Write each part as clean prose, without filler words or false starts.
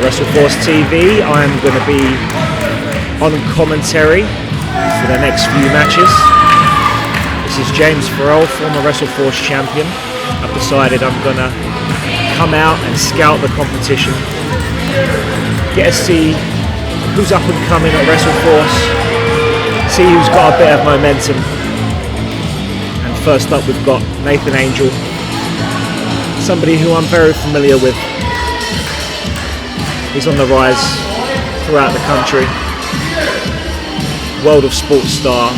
WrestleForce TV. I'm going to be on commentary for the next few matches. This is James Farrell, former WrestleForce champion. I've decided I'm going to come out and scout the competition, get to see who's up and coming at WrestleForce, see who's got a bit of momentum. And first up we've got Nathan Angel, somebody who I'm very familiar with. He's on the rise throughout the country. World of Sports star,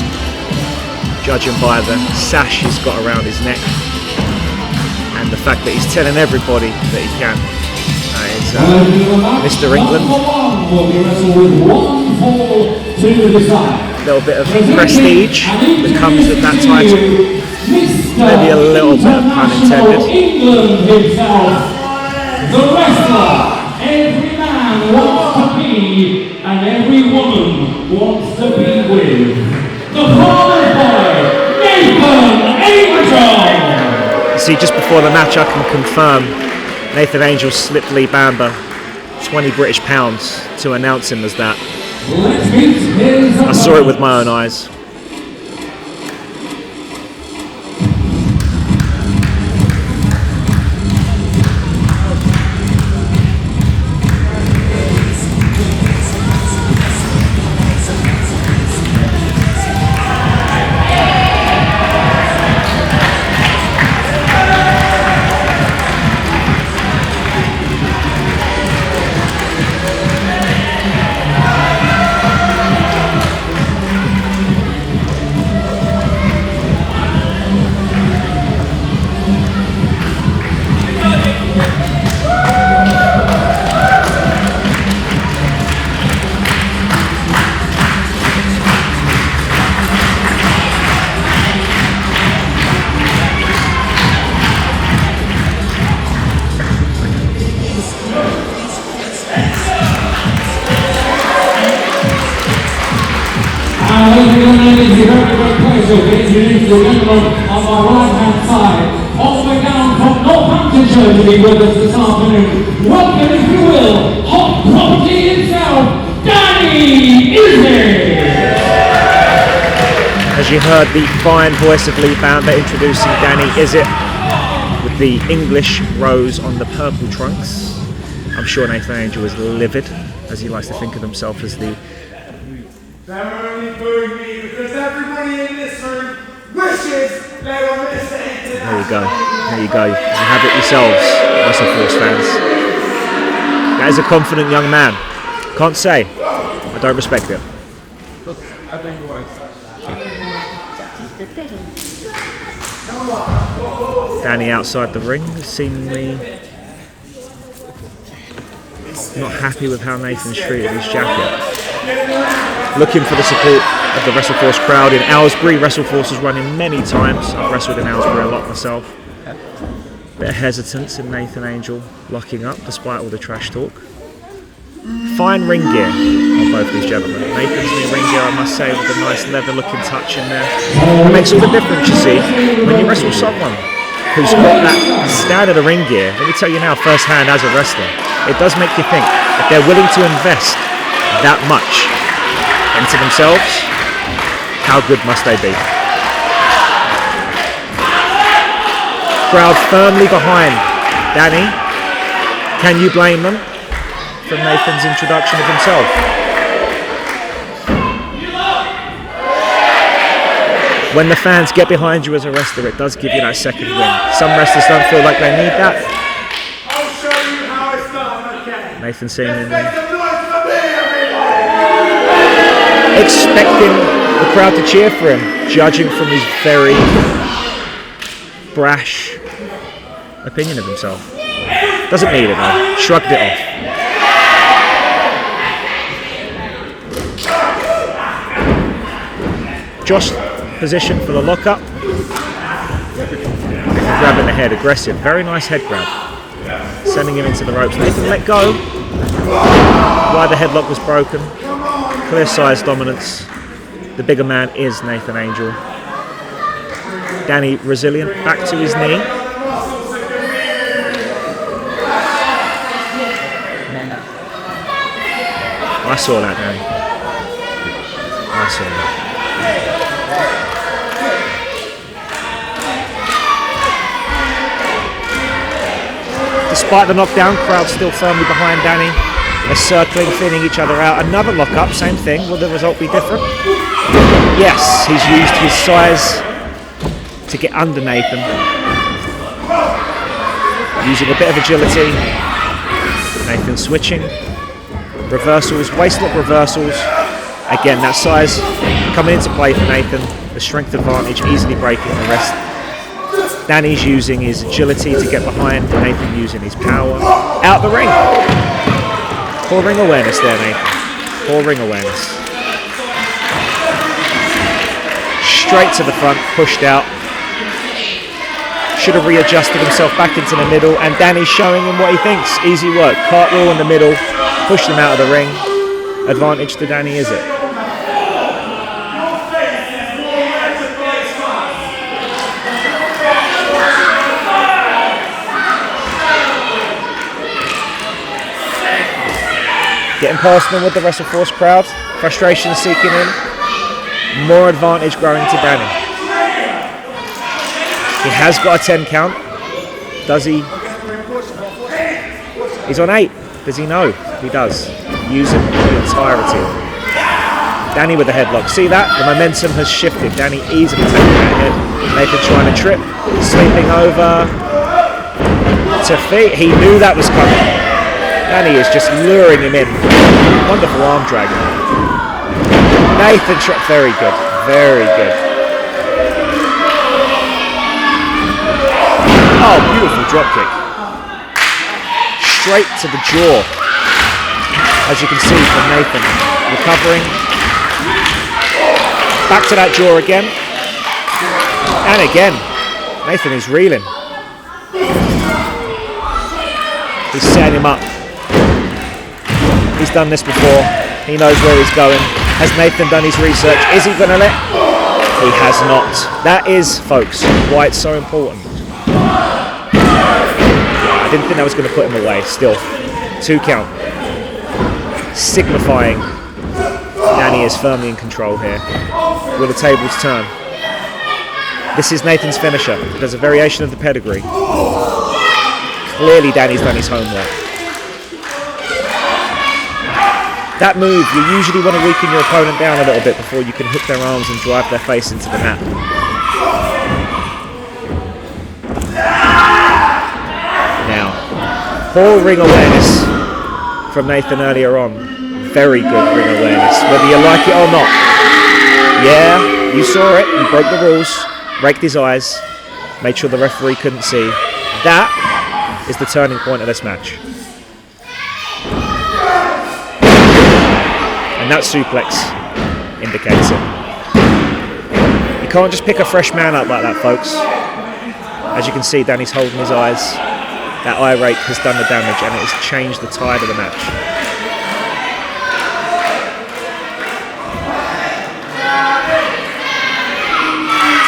judging by the sash he's got around his neck and the fact that he's telling everybody that he can. He's Mr. England. A little bit of prestige that comes with that title. Maybe a little bit of pun intended. The wrestler every man wants to be and every woman wants to be with. The father's boy, Nathan Angel! See, just before the match I can confirm Nathan Angel slipped Lee Bamber 20 British pounds to announce him as that. I saw it with my own eyes. To introduce the gentleman on my right hand side, all the way down from Northamptonshire to be with us this afternoon. Welcome, if you will, Hot Property himself, Danny Isit! As you heard the fine voice of Lee Bamber introducing Danny Isit with the English rose on the purple trunks. I'm sure Nathan Angel is livid, as he likes to think of himself as the... They're only booing me because everybody in this room wishes they were Mr. International. There you go. There you go. You have it yourselves, WrestleForce fans. That is a confident young man. Can't say. I don't respect it. Danny outside the ring, seemingly not happy with how Nathan's treated his jacket. Looking for the support of the WrestleForce crowd in Aylesbury. WrestleForce has run in many times. I've wrestled in Aylesbury a lot myself. Bit of hesitance in Nathan Angel locking up despite all the trash talk. Fine ring gear on both these gentlemen. Nathan's new ring gear, I must say, with a nice leather looking touch in there. It makes all the difference, you see, when you wrestle someone who's got that standard of ring gear. Let me tell you now firsthand as a wrestler, it does make you think if they're willing to invest that much into themselves, how good must they be? Crowd firmly behind Danny. Can you blame them for Nathan's introduction of himself? When the fans get behind you as a wrestler, it does give you that second win. Some wrestlers don't feel like they need that. I'll show you how it's done, okay? Nathan seemingly Make some noise for me, everybody! expecting the crowd to cheer for him, judging from his very brash opinion of himself. Doesn't need it though, shrugged it off. Josh position for the lockup. Grabbing the head, aggressive, very nice head grab. Sending him into the ropes. Nathan let go. Why the headlock was broken. Clear size dominance. The bigger man is Nathan Angel. Danny resilient, back to his knee. I saw that, Danny. I saw that. Despite the knockdown, crowd still firmly behind Danny. They're circling, feeling each other out. Another lockup, same thing. Will the result be different? Yes, he's used his size to get under Nathan. Using a bit of agility. Nathan switching. Reversals, waistlock reversals. Again, that size coming into play for Nathan. The strength advantage, easily breaking the rest. Danny's using his agility to get behind. Nathan using his power. Out the ring. Poor ring awareness there, Nathan. Poor ring awareness. Straight to the front, pushed out. Should have readjusted himself back into the middle, and Danny's showing him what he thinks. Easy work. Cartwheel in the middle. Pushed him out of the ring. Advantage to Danny Isit. Getting past them with the WrestleForce crowd. Frustration seeking in. More advantage growing to Danny. He has got a 10 count. Does he? He's on 8. Does he know? He does. Using the entirety. Danny with the headlock. See that? The momentum has shifted. Danny easily taking that hit. Nathan trying to trip. Sleeping over. To feet. He knew that was coming. Danny is just luring him in. Wonderful arm drag. Nathan trip. Very good. Very good. Oh, beautiful drop kick. Straight to the jaw. As you can see from Nathan. Recovering. Back to that jaw again. And again. Nathan is reeling. He's setting him up. He's done this before. He knows where he's going. Has Nathan done his research? Is he going to let? He has not. That is, folks, why it's so important. I didn't think that was going to put him away. Still, 2 count. Signifying Danny is firmly in control here. Will the tables turn? This is Nathan's finisher. There's a variation of the pedigree. Clearly Danny's done his homework. That move, you usually want to weaken your opponent down a little bit before you can hook their arms and drive their face into the mat. Now, poor ring awareness from Nathan earlier on. Very good ring awareness, whether you like it or not. Yeah, you saw it, he broke the rules, raked his eyes, made sure the referee couldn't see. That is the turning point of this match. And that suplex indicates it. You can't just pick a fresh man up like that, folks. As you can see, Danny's holding his eyes. That eye rake has done the damage and it has changed the tide of the match.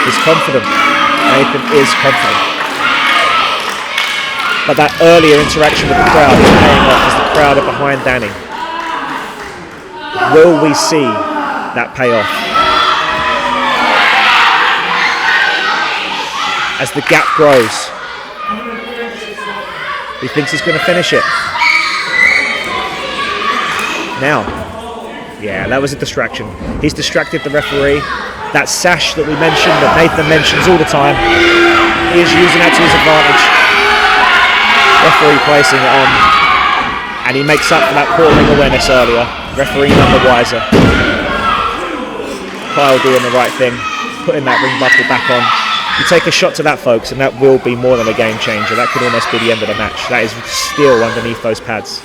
He's confident. Nathan is confident. But that earlier interaction with the crowd is paying off as the crowd are behind Danny. Will we see that pay off? As the gap grows. He thinks he's going to finish it. Now. Yeah, that was a distraction. He's distracted the referee. That sash that we mentioned, that Nathan mentions all the time, he is using that to his advantage. Referee placing it on. And he makes up for that poor ring awareness earlier. Referee none the wiser. Kyle doing the right thing, putting that ring buckle back on. You take a shot to that, folks, and that will be more than a game changer. That could almost be the end of the match. That is still underneath those pads.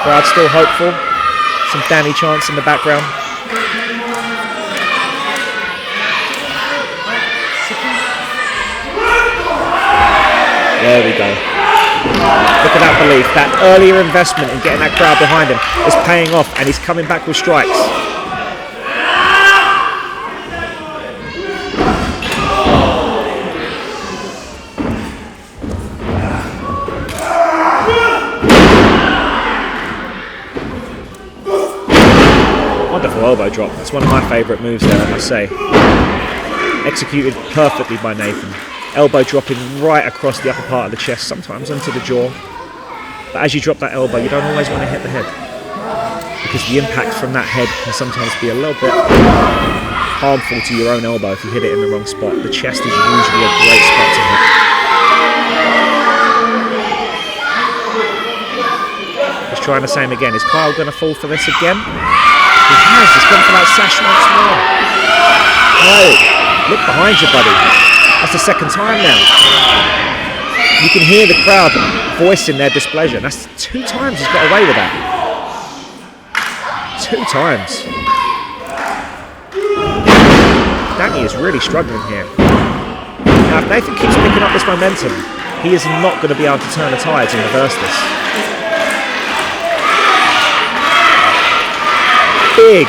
Crowd still hopeful. Some Danny chants in the background. There we go. Look at that belief. That earlier investment in getting that crowd behind him is paying off, and he's coming back with strikes. Wonderful elbow drop. That's one of my favourite moves there, I must say. Executed perfectly by Nathan. Elbow dropping right across the upper part of the chest, sometimes onto the jaw. But as you drop that elbow, you don't always want to hit the head, because the impact from that head can sometimes be a little bit harmful to your own elbow if you hit it in the wrong spot. The chest is usually a great spot to hit. He's trying the same again. Is Kyle going to fall for this again? He has. He's gone for that sash once more. No. Look behind you, buddy. That's the second time now. You can hear the crowd voicing their displeasure. That's 2 times he's got away with that. 2 times. Danny is really struggling here. Now, if Nathan keeps picking up this momentum, he is not going to be able to turn the tides and reverse this. Big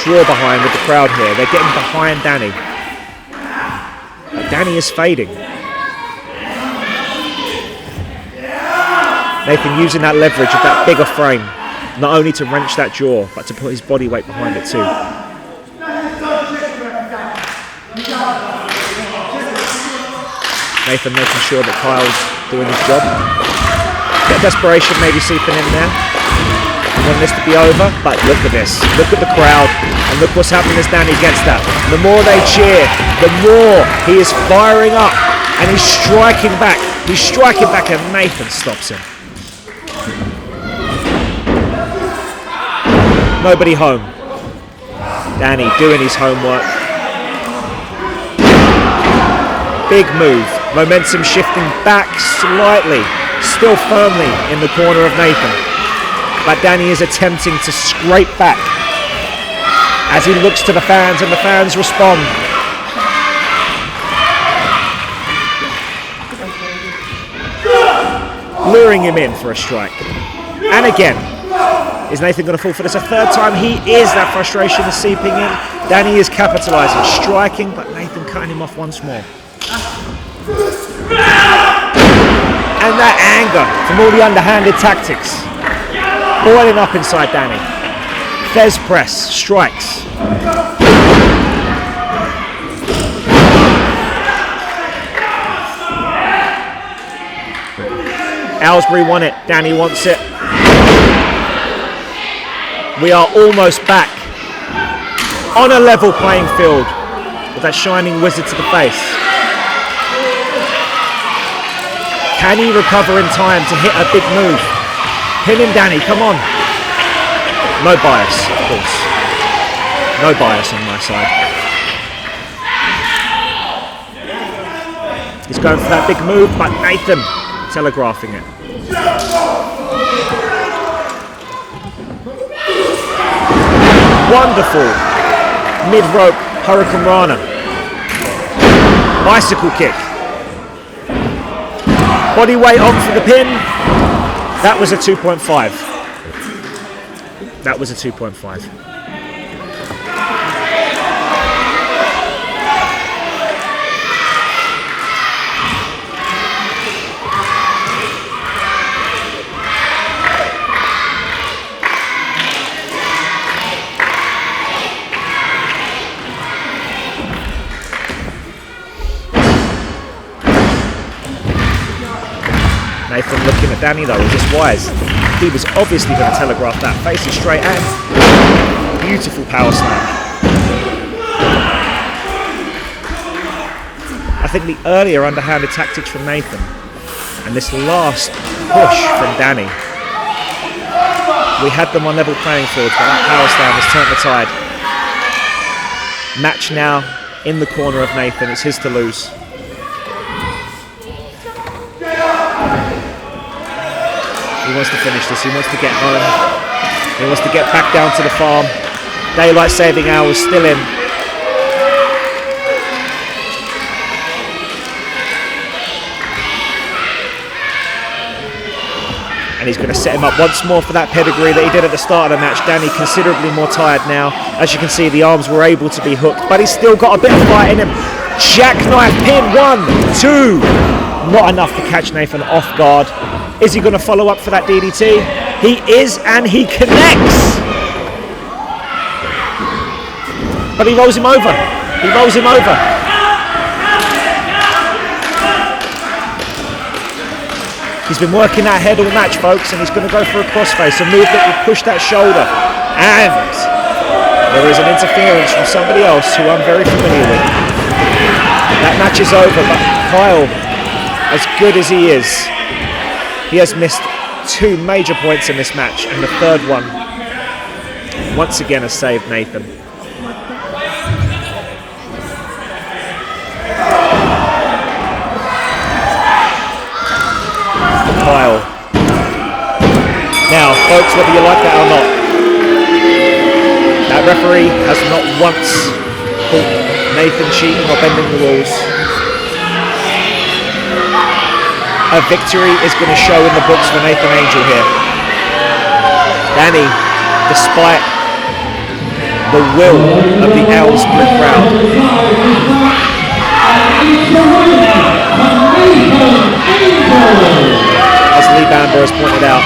draw behind with the crowd here. They're getting behind Danny. Danny is fading. Nathan using that leverage of that bigger frame, not only to wrench that jaw, but to put his body weight behind it too. Nathan making sure that Kyle's doing his job. Bit of desperation maybe seeping in there. Want this to be over, but look at this. Look at the crowd, and look what's happening as Danny gets that. The more they cheer, the more he is firing up, and he's striking back. He's striking back, and Nathan stops him. Nobody home. Danny doing his homework. Big move. Momentum shifting back slightly, still firmly in the corner of Nathan. But Danny is attempting to scrape back as he looks to the fans, and the fans respond. Luring him in for a strike. And again, is Nathan going to fall for this a third time? He is. That frustration is seeping in. Danny is capitalising, striking, but Nathan cutting him off once more. And that anger from all the underhanded tactics boiling up inside Danny. Fez press, strikes. Aylesbury won it, Danny wants it. We are almost back on a level playing field with that shining wizard to the face. Can he recover in time to hit a big move? Pin him, Danny, come on. No bias, of course. No bias on my side. He's going for that big move, but Nathan telegraphing it. Wonderful mid-rope Hurricane Rana. Bicycle kick. Body weight on for the pin. That was a 2.5. That was a 2.5. Nathan looking at Danny though, just wise. He was obviously going to telegraph that, facing straight at him. Beautiful power slam. I think the earlier underhanded tactics from Nathan and this last push from Danny, we had them on level playing fields, but that power slam has turned the tide. Match now in the corner of Nathan, it's his to lose. He wants to finish this. He wants to get home. He wants to get back down to the farm. Daylight saving hours still in. And he's going to set him up once more for that pedigree that he did at the start of the match. Danny considerably more tired now. As you can see, the arms were able to be hooked, but he's still got a bit of fight in him. Jackknife pin, 1, 2. Not enough to catch Nathan off guard. Is he going to follow up for that DDT? He is, and he connects. But he rolls him over. He rolls him over. He's been working that head all match, folks, and he's going to go for a crossface, a move that will push that shoulder. And there is an interference from somebody else who I'm very familiar with. That match is over, but Kyle, as good as he is, he has missed 2 major points in this match, and the third one, once again, has saved Nathan. Kyle. Now, folks, whether you like that or not, that referee has not once caught Nathan cheating or bending the rules. A victory is going to show in the books for Nathan Angel here. Danny, despite the will of the Aylesbury crowd, as Lee Bamber has pointed out.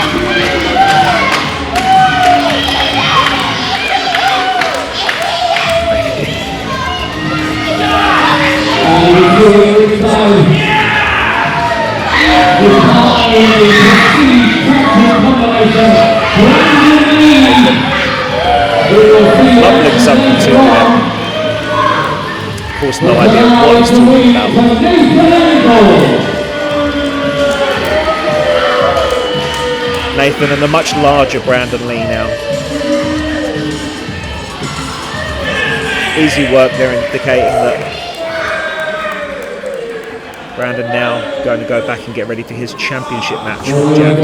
Mumbling something to him. Of course, no idea what he's talking about. Nathan and the much larger Brandon Lee now. Easy work there, indicating that Brandon now going to go back and get ready for his championship match with Jack.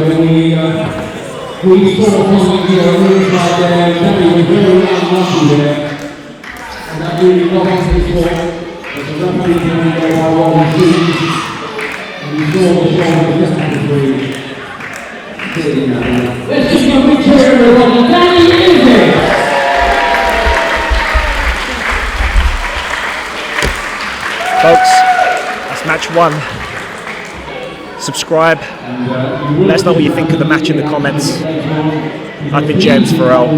Let's just go big cheer everyone. Danny Isit. Folks, that's match 1. Subscribe. Let us know what you think of the match in the comments. I've been James Farrell.